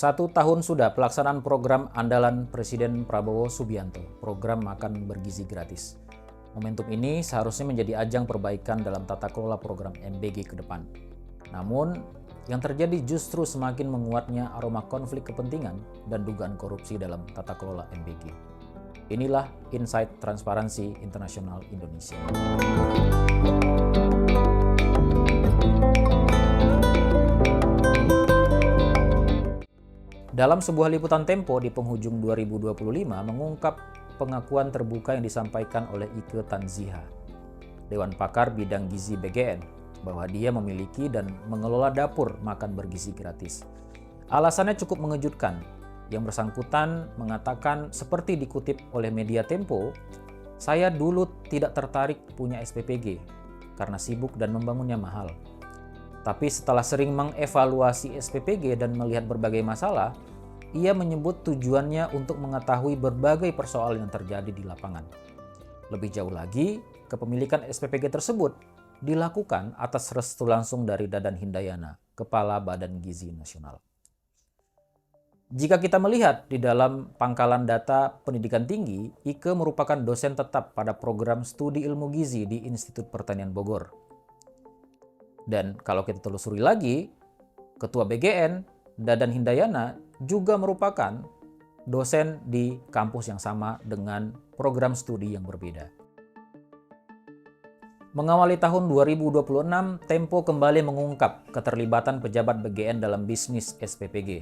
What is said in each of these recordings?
1 tahun sudah pelaksanaan program andalan Presiden Prabowo Subianto, program makan bergizi gratis. Momentum ini seharusnya menjadi ajang perbaikan dalam tata kelola program MBG ke depan. Namun, yang terjadi justru semakin menguatnya aroma konflik kepentingan dan dugaan korupsi dalam tata kelola MBG. Inilah Insight Transparansi Internasional Indonesia. Dalam sebuah liputan Tempo di penghujung 2025 mengungkap pengakuan terbuka yang disampaikan oleh Ike Tanziha, Dewan Pakar Bidang Gizi BGN, bahwa dia memiliki dan mengelola dapur makan bergizi gratis. Alasannya cukup mengejutkan. Yang bersangkutan mengatakan seperti dikutip oleh media Tempo, "Saya dulu tidak tertarik punya SPPG karena sibuk dan membangunnya mahal. Tapi setelah sering mengevaluasi SPPG dan melihat berbagai masalah, ia menyebut tujuannya untuk mengetahui berbagai persoalan yang terjadi di lapangan. Lebih jauh lagi, kepemilikan SPPG tersebut dilakukan atas restu langsung dari Dadan Hindayana, Kepala Badan Gizi Nasional." Jika kita melihat di dalam pangkalan data pendidikan tinggi, Ike merupakan dosen tetap pada program studi ilmu gizi di Institut Pertanian Bogor. Dan kalau kita telusuri lagi, Ketua BGN, Dadan Hindayana, juga merupakan dosen di kampus yang sama dengan program studi yang berbeda. Mengawali tahun 2026, Tempo kembali mengungkap keterlibatan pejabat BGN dalam bisnis SPPG.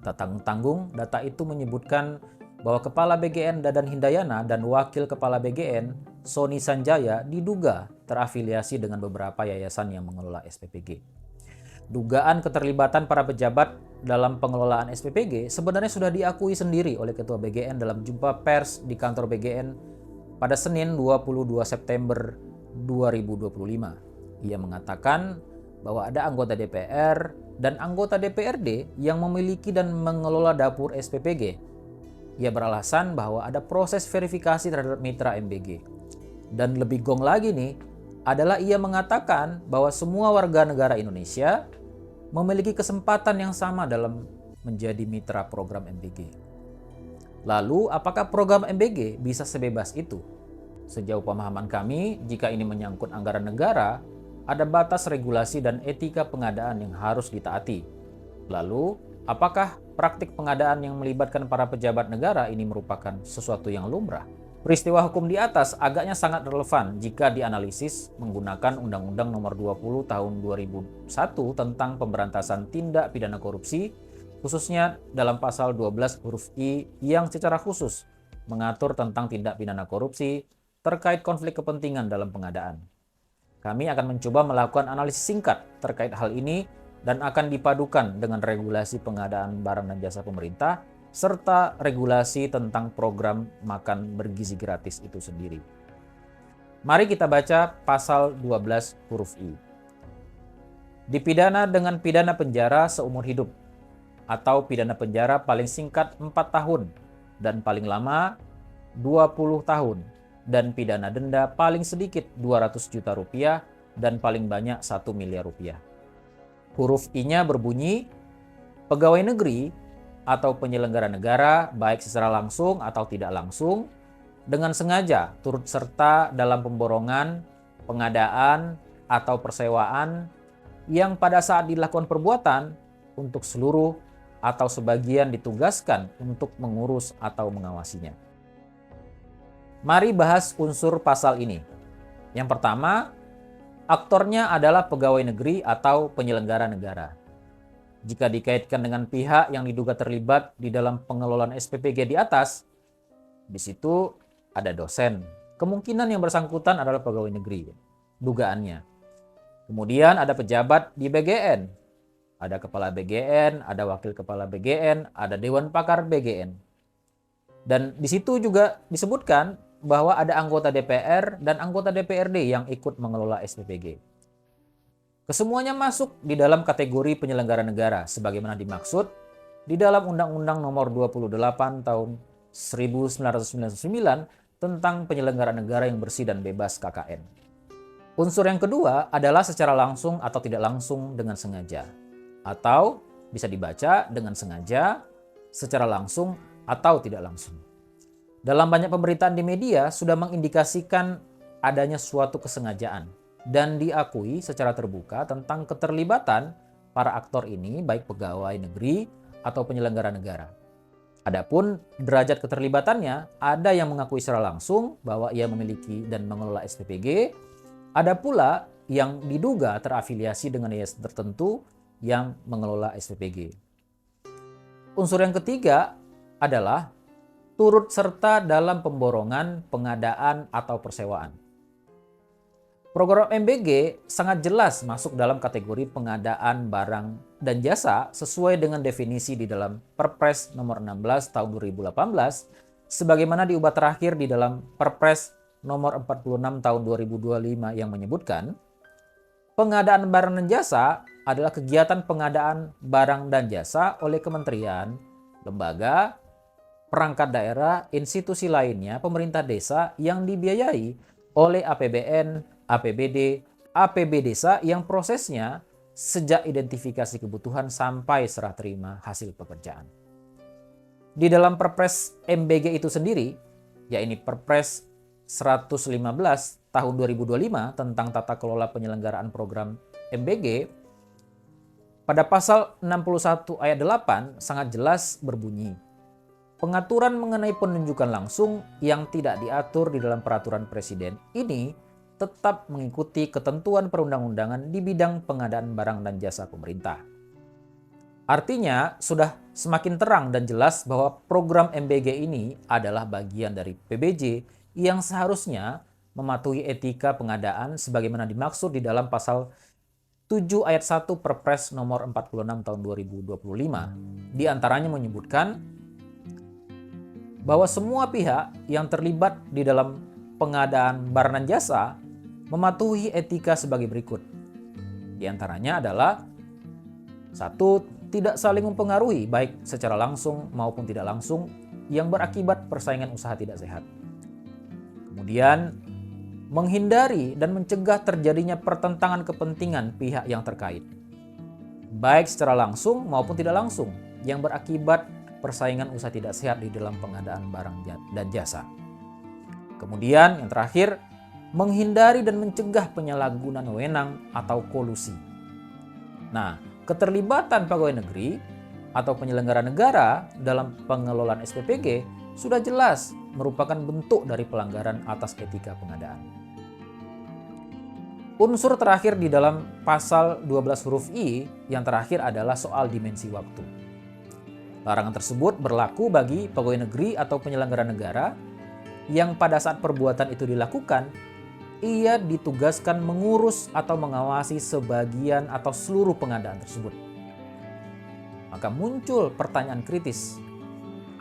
Tak tanggung-tanggung, data itu menyebutkan bahwa Kepala BGN Dadan Hindayana dan Wakil Kepala BGN Sony Sanjaya diduga terafiliasi dengan beberapa yayasan yang mengelola SPPG. Dugaan keterlibatan para pejabat dalam pengelolaan SPPG sebenarnya sudah diakui sendiri oleh Ketua BGN dalam jumpa pers di kantor BGN pada Senin 22 September 2025. Ia mengatakan bahwa ada anggota DPR dan anggota DPRD yang memiliki dan mengelola dapur SPPG. Ia beralasan bahwa ada proses verifikasi terhadap mitra MBG. Dan lebih gong lagi nih, adalah ia mengatakan bahwa semua warga negara Indonesia memiliki kesempatan yang sama dalam menjadi mitra program MBG. Lalu, apakah program MBG bisa sebebas itu? Sejauh pemahaman kami, jika ini menyangkut anggaran negara, ada batas regulasi dan etika pengadaan yang harus ditaati. Lalu, apakah praktik pengadaan yang melibatkan para pejabat negara ini merupakan sesuatu yang lumrah? Peristiwa hukum di atas agaknya sangat relevan jika dianalisis menggunakan Undang-Undang Nomor 20 Tahun 2001 tentang Pemberantasan Tindak Pidana Korupsi, khususnya dalam pasal 12 huruf I yang secara khusus mengatur tentang tindak pidana korupsi terkait konflik kepentingan dalam pengadaan. Kami akan mencoba melakukan analisis singkat terkait hal ini dan akan dipadukan dengan regulasi pengadaan barang dan jasa pemerintah serta regulasi tentang program makan bergizi gratis itu sendiri. Mari kita baca pasal 12 huruf I. Dipidana dengan pidana penjara seumur hidup atau pidana penjara paling singkat 4 tahun dan paling lama 20 tahun dan pidana denda paling sedikit 200 juta rupiah dan paling banyak 1 miliar rupiah. Huruf I-nya berbunyi, pegawai negeri atau penyelenggara negara, baik secara langsung atau tidak langsung, dengan sengaja turut serta dalam pemborongan, pengadaan, atau persewaan yang pada saat dilakukan perbuatan untuk seluruh atau sebagian ditugaskan untuk mengurus atau mengawasinya. Mari bahas unsur pasal ini. Yang pertama, aktornya adalah pegawai negeri atau penyelenggara negara. Jika dikaitkan dengan pihak yang diduga terlibat di dalam pengelolaan SPPG di atas, di situ ada dosen. Kemungkinan yang bersangkutan adalah pegawai negeri, dugaannya. Kemudian ada pejabat di BGN. Ada kepala BGN, ada wakil kepala BGN, ada dewan pakar BGN. Dan di situ juga disebutkan bahwa ada anggota DPR dan anggota DPRD yang ikut mengelola SPPG. Kesemuanya masuk di dalam kategori penyelenggara negara sebagaimana dimaksud di dalam Undang-Undang Nomor 28 Tahun 1999 tentang penyelenggara negara yang bersih dan bebas KKN. Unsur yang kedua adalah secara langsung atau tidak langsung dengan sengaja, atau bisa dibaca dengan sengaja, secara langsung, atau tidak langsung. Dalam banyak pemberitaan di media sudah mengindikasikan adanya suatu kesengajaan dan diakui secara terbuka tentang keterlibatan para aktor ini, baik pegawai negeri atau penyelenggara negara. Adapun derajat keterlibatannya, ada yang mengakui secara langsung bahwa ia memiliki dan mengelola SPPG, ada pula yang diduga terafiliasi dengan yayasan tertentu yang mengelola SPPG. Unsur yang ketiga adalah turut serta dalam pemborongan, pengadaan, atau persewaan. Program MBG sangat jelas masuk dalam kategori pengadaan barang dan jasa sesuai dengan definisi di dalam Perpres nomor 16 tahun 2018 sebagaimana diubah terakhir di dalam Perpres nomor 46 tahun 2025 yang menyebutkan pengadaan barang dan jasa adalah kegiatan pengadaan barang dan jasa oleh kementerian, lembaga, perangkat daerah, institusi lainnya, pemerintah desa yang dibiayai oleh APBN, APBD, APB desa yang prosesnya sejak identifikasi kebutuhan sampai serah terima hasil pekerjaan. Di dalam Perpres MBG itu sendiri, yakni Perpres 115 tahun 2025 tentang tata kelola penyelenggaraan program MBG, pada pasal 61 ayat 8 sangat jelas berbunyi, pengaturan mengenai penunjukan langsung yang tidak diatur di dalam peraturan presiden ini tetap mengikuti ketentuan perundang-undangan di bidang pengadaan barang dan jasa pemerintah. Artinya, sudah semakin terang dan jelas bahwa program MBG ini adalah bagian dari PBJ yang seharusnya mematuhi etika pengadaan sebagaimana dimaksud di dalam pasal 7 ayat 1 Perpres nomor 46 tahun 2025. Di antaranya menyebutkan bahwa semua pihak yang terlibat di dalam pengadaan barang dan jasa mematuhi etika sebagai berikut. Di antaranya adalah 1. Tidak saling mempengaruhi baik secara langsung maupun tidak langsung yang berakibat persaingan usaha tidak sehat. Kemudian, menghindari dan mencegah terjadinya pertentangan kepentingan pihak yang terkait, baik secara langsung maupun tidak langsung yang berakibat persaingan usaha tidak sehat di dalam pengadaan barang dan jasa. Kemudian yang terakhir, menghindari dan mencegah penyalahgunaan wewenang atau kolusi. Nah, keterlibatan pegawai negeri atau penyelenggara negara dalam pengelolaan SPPG sudah jelas merupakan bentuk dari pelanggaran atas etika pengadaan. Unsur terakhir di dalam pasal 12 huruf I yang terakhir adalah soal dimensi waktu. Larangan tersebut berlaku bagi pegawai negeri atau penyelenggara negara yang pada saat perbuatan itu dilakukan, ia ditugaskan mengurus atau mengawasi sebagian atau seluruh pengadaan tersebut. Maka muncul pertanyaan kritis,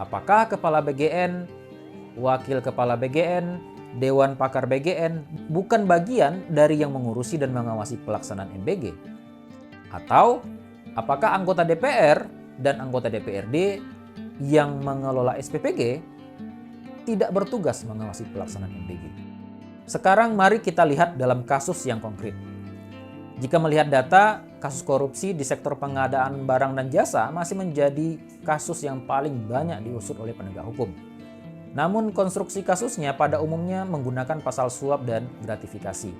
apakah Kepala BGN, Wakil Kepala BGN, Dewan Pakar BGN bukan bagian dari yang mengurusi dan mengawasi pelaksanaan MBG? Atau apakah anggota DPR dan anggota DPRD yang mengelola SPPG tidak bertugas mengawasi pelaksanaan MBG? Sekarang mari kita lihat dalam kasus yang konkret. Jika melihat data, kasus korupsi di sektor pengadaan barang dan jasa masih menjadi kasus yang paling banyak diusut oleh penegak hukum. Namun konstruksi kasusnya pada umumnya menggunakan pasal suap dan gratifikasi.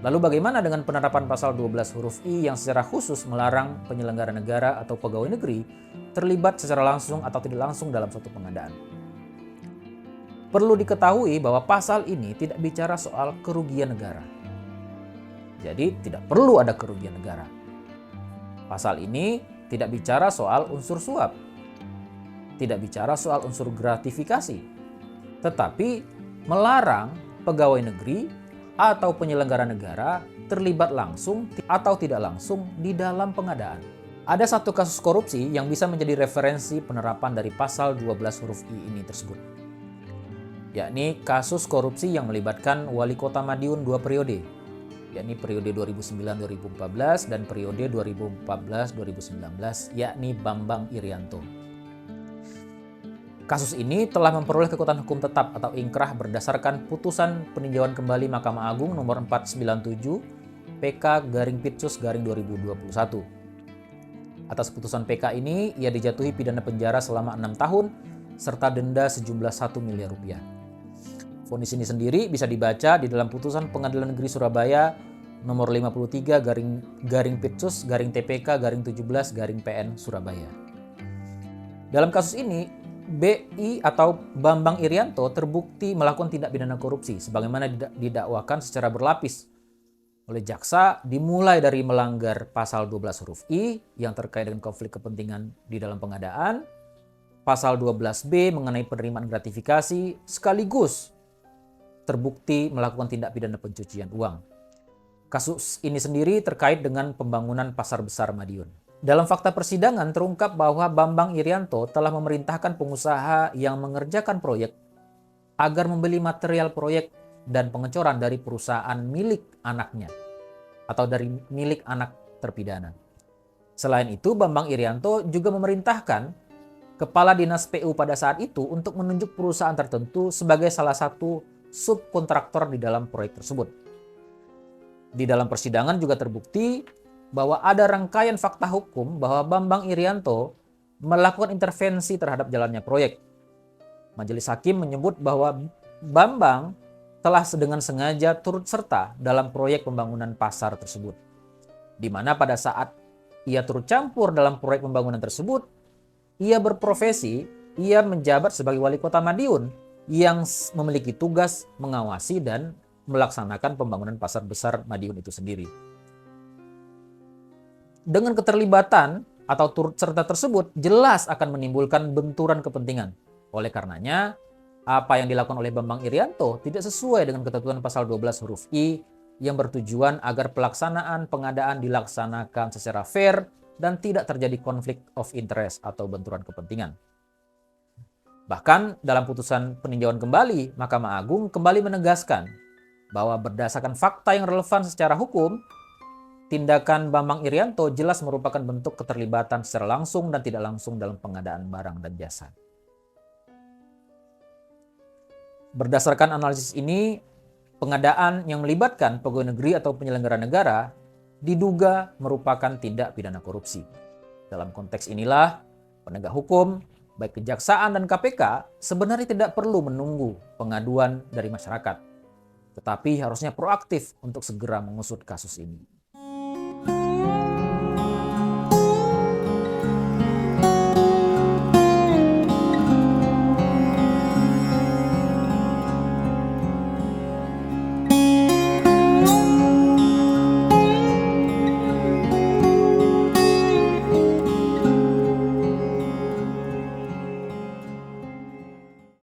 Lalu bagaimana dengan penerapan pasal 12 huruf I yang secara khusus melarang penyelenggara negara atau pegawai negeri terlibat secara langsung atau tidak langsung dalam suatu pengadaan? Perlu diketahui bahwa pasal ini tidak bicara soal kerugian negara. Jadi tidak perlu ada kerugian negara. Pasal ini tidak bicara soal unsur suap. Tidak bicara soal unsur gratifikasi. Tetapi melarang pegawai negeri atau penyelenggara negara terlibat langsung atau tidak langsung di dalam pengadaan. Ada satu kasus korupsi yang bisa menjadi referensi penerapan dari pasal 12 huruf I ini tersebut, yakni kasus korupsi yang melibatkan Wali Kota Madiun 2 periode, yakni periode 2009-2014 dan periode 2014-2019, yakni Bambang Irianto. Kasus ini telah memperoleh kekuatan hukum tetap atau ingkrah berdasarkan putusan peninjauan kembali Mahkamah Agung nomor 497 PK/Pitsus/2021. Atas putusan PK ini, ia dijatuhi pidana penjara selama 6 tahun serta denda sejumlah 1 miliar rupiah. Vonis ini sendiri bisa dibaca di dalam putusan Pengadilan Negeri Surabaya nomor 53 /TPK/17/PN Surabaya. Dalam kasus ini, BI atau Bambang Irianto terbukti melakukan tindak pidana korupsi sebagaimana didakwakan secara berlapis oleh jaksa, dimulai dari melanggar pasal 12 huruf I yang terkait dengan konflik kepentingan di dalam pengadaan, pasal 12B mengenai penerimaan gratifikasi, sekaligus terbukti melakukan tindak pidana pencucian uang. Kasus ini sendiri terkait dengan pembangunan pasar besar Madiun. Dalam fakta persidangan terungkap bahwa Bambang Irianto telah memerintahkan pengusaha yang mengerjakan proyek agar membeli material proyek dan pengecoran dari perusahaan milik anaknya atau dari milik anak terpidana. Selain itu, Bambang Irianto juga memerintahkan Kepala Dinas PU pada saat itu untuk menunjuk perusahaan tertentu sebagai salah satu subkontraktor di dalam proyek tersebut. Di dalam persidangan juga terbukti bahwa ada rangkaian fakta hukum bahwa Bambang Irianto melakukan intervensi terhadap jalannya proyek. Majelis hakim menyebut bahwa Bambang telah dengan sengaja turut serta dalam proyek pembangunan pasar tersebut. Di mana pada saat ia turut campur dalam proyek pembangunan tersebut, ia menjabat sebagai wali kota Madiun yang memiliki tugas mengawasi dan melaksanakan pembangunan pasar besar Madiun itu sendiri. Dengan keterlibatan atau turut serta tersebut jelas akan menimbulkan benturan kepentingan. Oleh karenanya, apa yang dilakukan oleh Bambang Irianto tidak sesuai dengan ketentuan pasal 12 huruf I yang bertujuan agar pelaksanaan pengadaan dilaksanakan secara fair dan tidak terjadi konflik of interest atau benturan kepentingan. Bahkan dalam putusan peninjauan kembali, Mahkamah Agung kembali menegaskan bahwa berdasarkan fakta yang relevan secara hukum, tindakan Bambang Irianto jelas merupakan bentuk keterlibatan secara langsung dan tidak langsung dalam pengadaan barang dan jasa. Berdasarkan analisis ini, pengadaan yang melibatkan pegawai negeri atau penyelenggara negara diduga merupakan tindak pidana korupsi. Dalam konteks inilah, penegak hukum, baik kejaksaan dan KPK, sebenarnya tidak perlu menunggu pengaduan dari masyarakat, tetapi harusnya proaktif untuk segera mengusut kasus ini.